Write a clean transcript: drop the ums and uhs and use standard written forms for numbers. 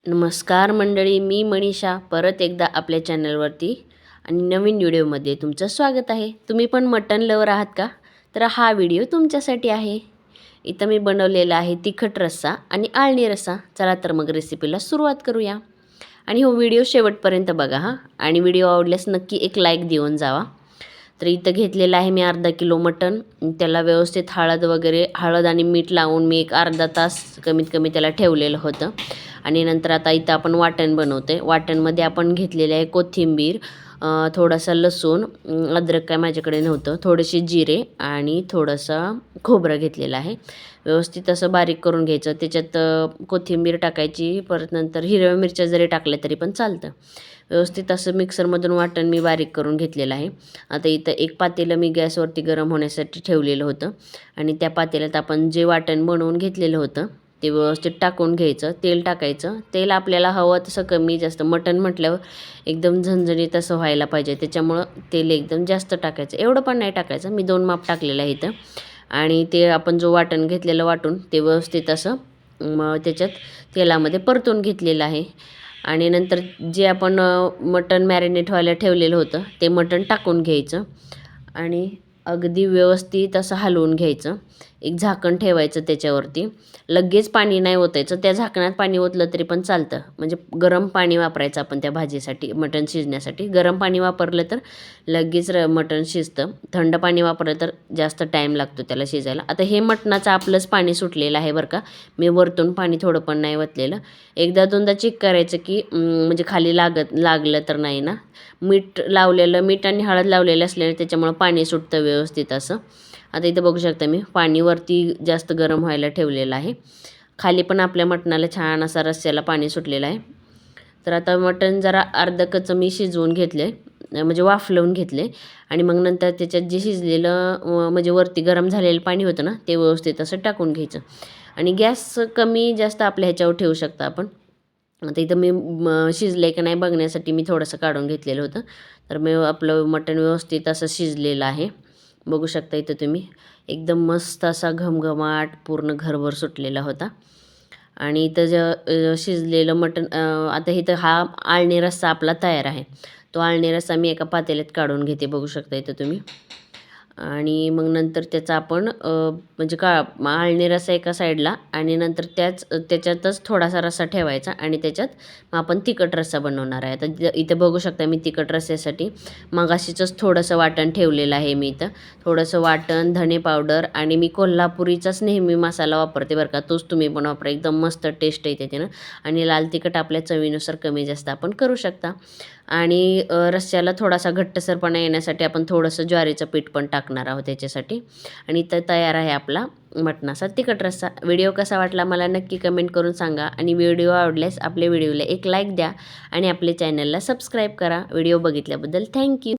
नमस्कार मंडळी, मी मनीषा परत एकदा आपल्या चॅनलवरती आणि नवीन व्हिडिओमध्ये तुमचं स्वागत आहे. तुम्ही पण मटण लवर आहात का? तर हा व्हिडिओ तुमच्यासाठी आहे. इथं मी बनवलेला आहे तिखट रस्सा आणि आळणी रस्सा. चला तर मग रेसिपीला सुरुवात करूया. आणि हो व्हिडिओ शेवटपर्यंत बघा हां. आणि व्हिडिओ आवडल्यास नक्की एक लाईक देऊन जावा. तर इथं घेतलेलं आहे मी अर्धा किलो मटण. त्याला व्यवस्थित हळद आणि मीठ लावून मी एक अर्धा तास कमीत कमी त्याला ठेवलेलं होतं. आणि नंतर आता इथं आपण वाटण बनवते. वाटणमध्ये आपण घेतलेले आहे कोथिंबीर, थोडासा लसूण, अद्रक काय माझ्याकडे नव्हतं, थोडेसे जिरे आणि थोडंसं खोबरं घेतलेलं आहे. व्यवस्थित असं बारीक करून घ्यायचं. त्याच्यात कोथिंबीर टाकायची, परत नंतर हिरव्या मिरच्या जरी टाकल्या तरी पण चालतं. व्यवस्थित असं मिक्सरमधून वाटण मी बारीक करून घेतलेलं आहे. आता इथं एक पातेलं मी गॅसवरती गरम होण्यासाठी ठेवलेलं होतं आणि त्या पातेल्यात आपण जे वाटण बनवून घेतलेलं होतं ते व्यवस्थित टाकून घ्यायचं. तेल टाकायचं. तेल आपल्याला हवं तसं कमी जास्त, मटण म्हटल्यावर एकदम झणझणीत असं व्हायला पाहिजे, त्याच्यामुळं तेल एकदम जास्त टाकायचं. एवढं पण नाही टाकायचं, मी 2 माप टाकलेलं आहे इथं. आणि ते आपण जो वाटण घेतलेलं वाटून ते व्यवस्थित असं त्याच्यात तेलामध्ये परतून घेतलेलं आहे. आणि नंतर जे आपण मटण मॅरिनेट व्हायला ठेवलेलं होतं ते मटण टाकून घ्यायचं आणि अगदी व्यवस्थित असं हलवून घ्यायचं. एक झाकण ठेवायचं त्याच्यावरती. लगेच पाणी नाही ओतायचं. त्या झाकणात पाणी ओतलं तरी पण चालतं. म्हणजे गरम पाणी वापरायचं आपण त्या भाजीसाठी, मटण शिजण्यासाठी. गरम पाणी वापरलं तर लगेच मटण शिजतं. थंड पाणी वापरलं तर जास्त टाईम लागतो त्याला शिजायला. आता हे मटणाचं आपलंच पाणी सुटलेलं आहे बरं का. मी वरतून पाणी थोडं पण नाही ओतलेलं. एकदा दोनदा चेक करायचं की म्हणजे खाली लागलं तर नाही ना. मीठ आणि हळद लावलेलं असल्याने त्याच्यामुळं पाणी सुटतं व्यवस्थित असं. आता इथं बघू शकता मी पाणी वरती जास्त गरम व्हायला ठेवलेलं आहे. खाली पण आपल्या मटणाला छान असा रस्स्याला पाणी सुटलेलं आहे. तर आता मटण जरा अर्धं कच्चं मी शिजवून घेतले, म्हणजे वाफलवून घेतले. आणि मग नंतर त्याच्यात जे शिजलेलं म्हणजे वरती गरम झालेलं पाणी होतं ना ते व्यवस्थित असं टाकून घ्यायचं. आणि गॅस कमी जास्त आपल्या ह्याच्यावर ठेवू शकता आपण. आता इथं मी शिजलं आहे का नाही बघण्यासाठी मी थोडंसं काढून घेतलेलं होतं. तर मी आपलं मटण व्यवस्थित असं शिजलेलं आहे. बघू शकता इथं तुम्ही. एकदम मस्त असा घमघमाट पूर्ण घरभर सुटलेला होता. आणि इथं शिजलेलं मटण आता इथं हा आळणी रस्सा आपला तयार आहे. तो आळणी रस्सा मी एका पातेल्यात काढून घेते. बघू शकता इथं तुम्ही. आणि मग नंतर त्याचा आपण म्हणजे आळणी रस्सा एका साईडला आणि नंतर त्याच्यातच थोडासा रस्सा ठेवायचा आणि त्याच्यात मग आपण तिखट रस्सा बनवणार आहे. आता इथं बघू शकता मी तिखट रस्स्यासाठी मगाशीचंच थोडंसं वाटण ठेवलेलं आहे मी इथं. थोडंसं वाटण, धणे पावडर आणि मी कोल्हापुरीचाच नेहमी मसाला वापरते बरं का. तोच तुम्ही पण वापरा, एकदम मस्त टेस्ट येते त्यानं. आणि लाल तिखट आपल्या चवीनुसार कमी जास्त आपण करू शकता. आणि रस्स्याला थोडासा घट्टसरपणा येण्यासाठी आपण थोडंसं ज्वारीचं पीठ पण टाकणार आहोत त्याच्यासाठी. आणि इथं तयार आहे आपला मटणाचा तिखट रस्सा. व्हिडिओ कसा वाटला मला नक्की कमेंट करून सांगा. आणि व्हिडिओ आवडल्यास आपल्या व्हिडिओला एक लाईक द्या आणि आपल्या चॅनलला सबस्क्राईब करा. व्हिडिओ बघितल्याबद्दल थँक्यू.